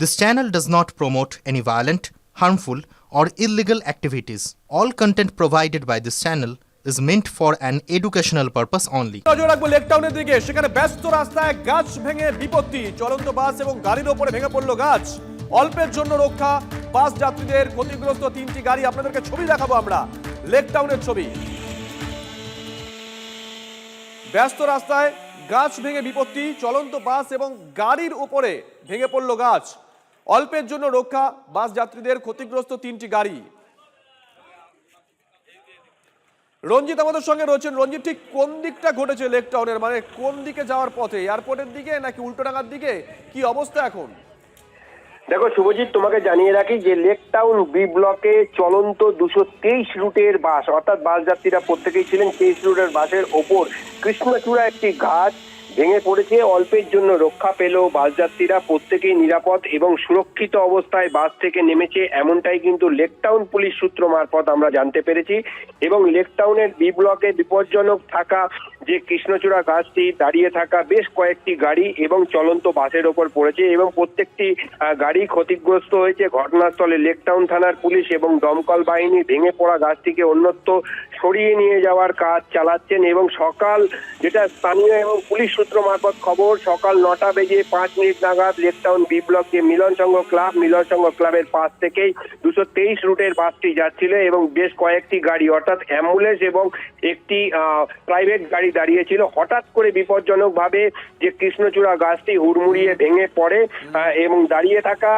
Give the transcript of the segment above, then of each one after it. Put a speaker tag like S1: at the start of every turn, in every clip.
S1: This channel does not promote any violent, harmful, or illegal activities. All content provided by this channel is meant for an educational purpose only.
S2: নজর রাখবো লেকটাউনের দিকে। সেখানে ব্যস্ত রাস্তায় গাছ ভেঙে বিপত্তি, চলন্ত বাস এবং গাড়ির ওপরে ভেঙে পড়লো গাছ। অল্পের জন্য রক্ষা বাস যাত্রীদের, ক্ষতিগ্রস্ত 3টি গাড়ি। আপনাদেরকে ছবি দেখাবো আমরা, লেকটাউনের ছবি। ব্যস্ত রাস্তায় গাছ ভেঙে বিপত্তি, চলন্ত বাস এবং গাড়ির উপরে ভেঙে পড়লো গাছ। অল্পের জন্য রক্ষা বাস যাত্রীদের, ক্ষতিগ্রস্ত 3টি গাড়ি। রঞ্জিত আমাদের সঙ্গে রয়েছেন। রঞ্জিত, ঠিক কোন দিকটা ঘটেছে লেকটাউনের, মানে কোন দিকে যাওয়ার পথে, এয়ারপোর্টের দিকে নাকি উল্টোডাঙ্গার দিকে, কি অবস্থা এখন?
S3: দেখো শুভজিৎ, তোমাকে জানিয়ে রাখি যে লেকটাউন বি ব্লকে চলন্ত 223 রুটের বাস, অর্থাৎ বাস যাত্রীরা প্রত্যেকেই ছিলেন 23 রুটের বাসের ওপর কৃষ্ণচূড়া একটি গাছ ভেঙে পড়েছে। অল্পের জন্য রক্ষা পেল বাস যাত্রীরা, প্রত্যেকেই নিরাপদ এবং সুরক্ষিত অবস্থায় বাস থেকে নেমেছে, এমনটাই কিন্তু লেকটাউন পুলিশ সূত্র মারফত আমরা জানতে পেরেছি। এবং লেকটাউনের বি ব্লকে বিপজ্জনক থাকা যে কৃষ্ণচূড়া গাছটি, দাঁড়িয়ে থাকা বেশ কয়েকটি গাড়ি এবং চলন্ত বাসের ওপর পড়েছে এবং প্রত্যেকটি গাড়ি ক্ষতিগ্রস্ত হয়েছে। ঘটনাস্থলে লেকটাউন থানার পুলিশ এবং দমকল বাহিনী ভেঙে পড়া গাছটিকে অন্যত্র সরিয়ে নিয়ে যাওয়ার কাজ চালাচ্ছেন। এবং সকাল, যেটা স্থানীয় এবং পুলিশ সূত্র মারফত খবর, সকাল 9:05 নাগাদ লেকটাউন বি ব্লক যে মিলন সংঘ ক্লাবের পাশ থেকেই 223 রুটের বাসটি যাচ্ছিল এবং বেশ কয়েকটি গাড়ি, অর্থাৎ অ্যাম্বুলেন্স এবং একটি প্রাইভেট গাড়ি দাঁড়িয়েছিল। হঠাৎ করে বিপজ্জনক ভাবে যে কৃষ্ণচূড়া গাছটি হুড়মুড়িয়ে ভেঙে পড়ে এবং দাঁড়িয়ে থাকা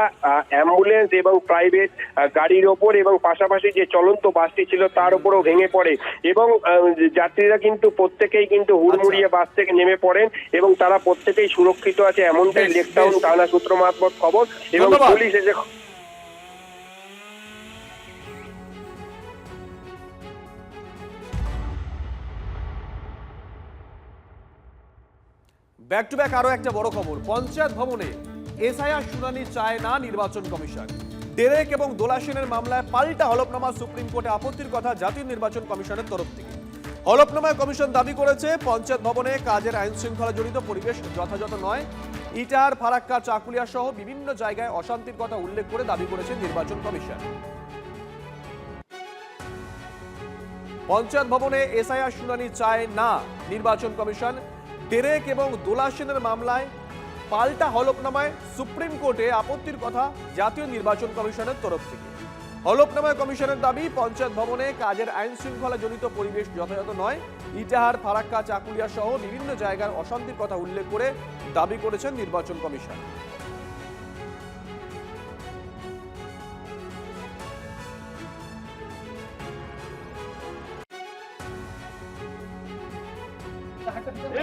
S3: অ্যাম্বুলেন্স এবং প্রাইভেট গাড়ির ওপর এবং পাশাপাশি যে চলন্ত বাসটি ছিল তার উপরও ভেঙে পড়ে এবং যাত্রীরা কিন্তু প্রত্যেকেই কিন্তু হুড়মুড়িয়ে বাস থেকে নেমে পড়েন এবং তারা প্রত্যেকেই সুরক্ষিত আছে, এমনটাই লেকটাউন থানা সূত্র মারফত খবর। এবং পুলিশ এসে
S2: ব্যাক টু ব্যাক আরো একটা বড় খবর। পঞ্চায়েত ভবনে এসআইআর শুনানি চায় না নির্বাচন কমিশন। ডেরেক এবং দোলা সেনের মামলায় পাল্টা হলফনামা সুপ্রিম কোর্টে, আপত্তির কথা জাতীয় নির্বাচন কমিশনের তরফ থেকে। হলফনামায় কমিশন দাবি করেছে পঞ্চায়েত ভবনে কাজের আইন শৃঙ্খলা জড়িত পরিবেশ যথাযথ নয়। ইটার, ফারাক্কা, চাকুলিয়া সহ বিভিন্ন জায়গায় অশান্তির কথা উল্লেখ করে দাবি করেছে নির্বাচন কমিশন। পঞ্চায়েত ভবনে এসআইআর শুনানি চায় না নির্বাচন কমিশন। ডেরেক এবং দোলা সেনের মামলায় পাল্টা হলফনামায় সুপ্রিম কোর্টে আপত্তির কথা জাতীয় নির্বাচন কমিশনের তরফ থেকে। হলফনামায় কমিশনের দাবি, পঞ্চায়েত ভবনে কাজের আইন শৃঙ্খলা জনিত পরিবেশ যথাযথ নয়। ইটাহার, ফারাক্কা, চাকুলিয়া সহ বিভিন্ন জায়গার অশান্তির কথা উল্লেখ করে দাবি করেছেন নির্বাচন কমিশন।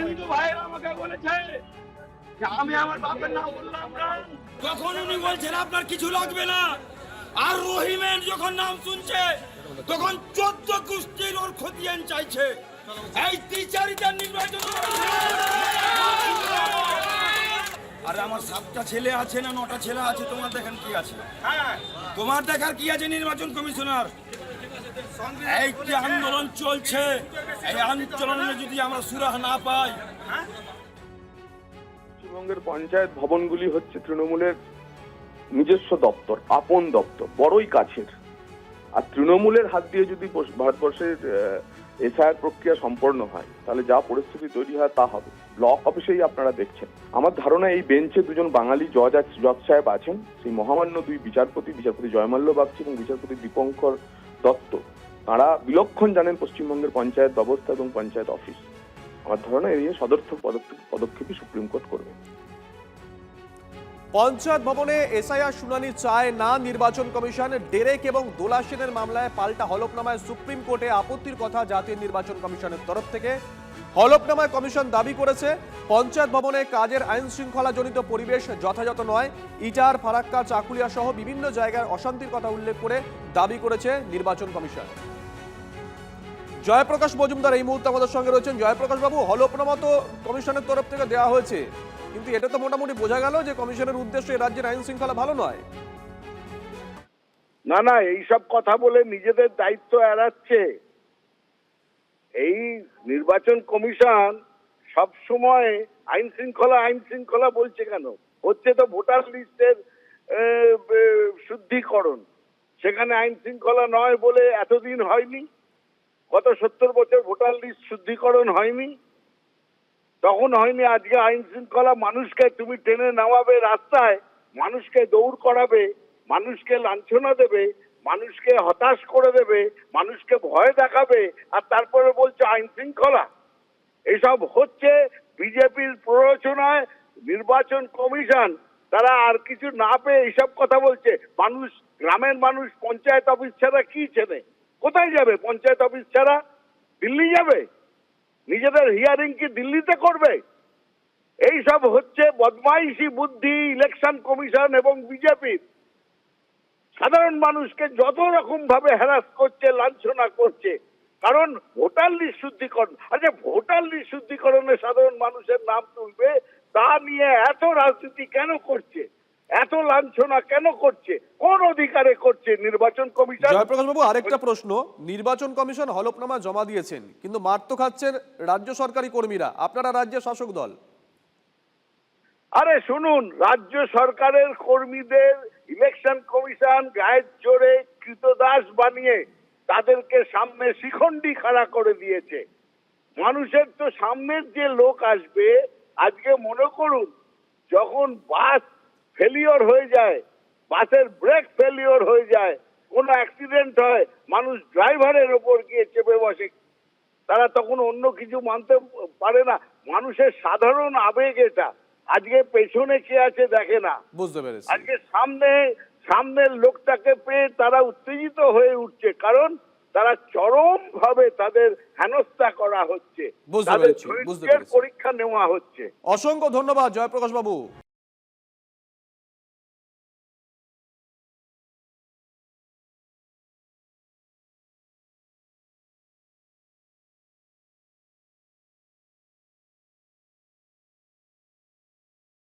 S4: হিন্দু ভাইরা আমাকে বলেছে যে আমি আমার বাপের নাম বললাম না, তখন উনি বলছেন আপনার কিছু লাগবে না। আর রহিমের যখন নাম শুনছে তখন 14 কুস্তির ওর খতিয়ান চাইছে। এই টিচারিটার নির্বাচন, আর আমার 7টা ছেলে আছে না 9টা ছেলে আছে, তোমার দেখেন কি আছে? তোমার দেখার কি আছে? নির্বাচন কমিশনার এই যে আন্দোলন চলছে, এই আন্দোলনে যদি আমরা সুরাহ না পাই।
S5: পশ্চিমবঙ্গের পঞ্চায়েত ভবনগুলি হচ্ছে তৃণমূলের নিজস্ব দপ্তর, আপন দপ্তর, বড়ই কাছের। আর তৃণমূলের হাত দিয়ে যদি ভারতবর্ষের এসআইআর প্রক্রিয়া সম্পন্ন হয় তাহলে যা পরিস্থিতি তৈরি হয় তা হবে। ব্লক অফিসেই আপনারা দেখছেন। আমার ধারণা এই বেঞ্চে দুজন বাঙালি জজ সাহেব আছেন, সেই মহামান্য 2 বিচারপতি জয়মাল্য বাগচি এবং বিচারপতি দীপঙ্কর দত্ত। তারা বিলক্ষণ জানেন পশ্চিমবঙ্গের পঞ্চায়েত ব্যবস্থা এবং পঞ্চায়েত অফিস। আমার ধারণা এই সদর্থক পদক্ষেপই সুপ্রিম কোর্ট করবে।
S2: পঞ্চায়েত ভবনে এসআইআর শুনানি চায় না নির্বাচন কমিশন। ডেরেক এবং দোলা সেনের মামলায় পাল্টা হলফনামায় সুপ্রিম কোর্টে আপত্তির কথা জাতীয় নির্বাচন কমিশনের তরফ থেকে। হলফনামায় কমিশন দাবি করেছে পঞ্চায়েত ভবনে কাজের আইন শৃঙ্খলা জনিত পরিবেশ যথাযথ নয়। ইটার, ফারাক্কা, চাকুলিয়া সহ বিভিন্ন জায়গায় অশান্তির কথা উল্লেখ করে দাবি করেছে নির্বাচন কমিশন। জয়প্রকাশ মজুমদার এই মুহূর্তে আমাদের সঙ্গে রয়েছেন। জয়প্রকাশ বাবু, হলফনামা তো কমিশনের তরফ থেকে দেওয়া হয়েছে, কিন্তু এটা তো মোটামুটি বোঝা গেল যে কমিশনের উদ্দেশ্য এই রাজ্যের আইন শৃঙ্খলা ভালো নয়।
S6: না, এইসব কথা বলে নিজেদের দায়িত্ব এড়াচ্ছে। এই নির্বাচন কমিশন সব সময় আইন শৃঙ্খলা বলছে কেন? হচ্ছে তো ভোটার লিস্টের শুদ্ধিকরণ, সেখানে আইন শৃঙ্খলা নয় বলে এতদিন হয়নি? গত 70 বছর ভোটার লিস্ট শুদ্ধিকরণ হয়নি? তখন হয়নি, আজকে আইন শৃঙ্খলা, মানুষকে তুমি টেনে নামাবে রাস্তায়, মানুষকে দৌড় করাবে, মানুষকে লাঞ্ছনা দেবে, মানুষকে হতাশ করে দেবে, মানুষকে ভয় দেখাবে, আর তারপরে বলছে আইন শৃঙ্খলা। এসব হচ্ছে বিজেপির প্ররোচনায়। নির্বাচন কমিশন তারা আর কিছু না পেয়ে এইসব কথা বলছে। মানুষ, গ্রামের মানুষ পঞ্চায়েত অফিস ছাড়া কি চেনে? কোথায় যাবে পঞ্চায়েত অফিস ছাড়া? দিল্লি যাবে? নিজেদের হিয়ারিং কি দিল্লিতে করবে? এই সব হচ্ছে বদমাইশি বুদ্ধি ইলেকশন কমিশন এবং বিজেপির। সাধারণ মানুষকে যত রকম ভাবে হ্যারাস করছে, লাঞ্ছনা করছে, কারণ ভোটার লিস্ট শুদ্ধিকরণ। আচ্ছা, ভোটার লিস্ট শুদ্ধিকরণে সাধারণ মানুষের নাম তুলবে, তা নিয়ে এত রাজনীতি কেন করছে? এত লাঞ্ছনা কেন করছে? কোন অধিকারে করছে নির্বাচন কমিশন?
S2: জয়প্রকাশ বাবু, আরেকটা প্রশ্ন, নির্বাচন কমিশন হলফনামা জমা দিয়েছেন, কিন্তু মার তো খাচ্ছেন রাজ্য সরকারি কর্মীরা, আপনারা রাজ্যের শাসক দল।
S6: আরে শুনুন, রাজ্য সরকারের কর্মীদের ইলেকশন কমিশন গায়ের জোরে কৃতদাস বানিয়ে তাদেরকে সামনে শিখণ্ডি খাড়া করে দিয়েছে। মানুষের তো সামনের যে লোক আসবে, আজকে মনে করুন যখন বাস ফেলিওর হয়ে যায়, বাসের ব্রেক ফেলিওর হয়ে যায়, কোনো অ্যাক্সিডেন্ট হয়, মানুষ ড্রাইভারের ওপর গিয়ে চেপে বসে, তারা তখন অন্য কিছু মানতে পারে না। মানুষের সাধারণ আবেগ এটা। আজকে পেছনে কে আছে দেখে না,
S2: বুঝতে পেরেছি।
S6: আজকে সামনের লোকটাকে পেয়ে তারা উত্তেজিত হয়ে উঠছে, কারণ তারা চরম ভাবে তাদের হেনস্থা করা হচ্ছে,
S2: বুঝতে
S6: তাদের
S2: পেরেছি, বুঝতে
S6: ধৈর্যের
S2: পেরেছি।
S6: পরীক্ষা নেওয়া হচ্ছে।
S2: অসংখ্য ধন্যবাদ জয়প্রকাশ বাবু।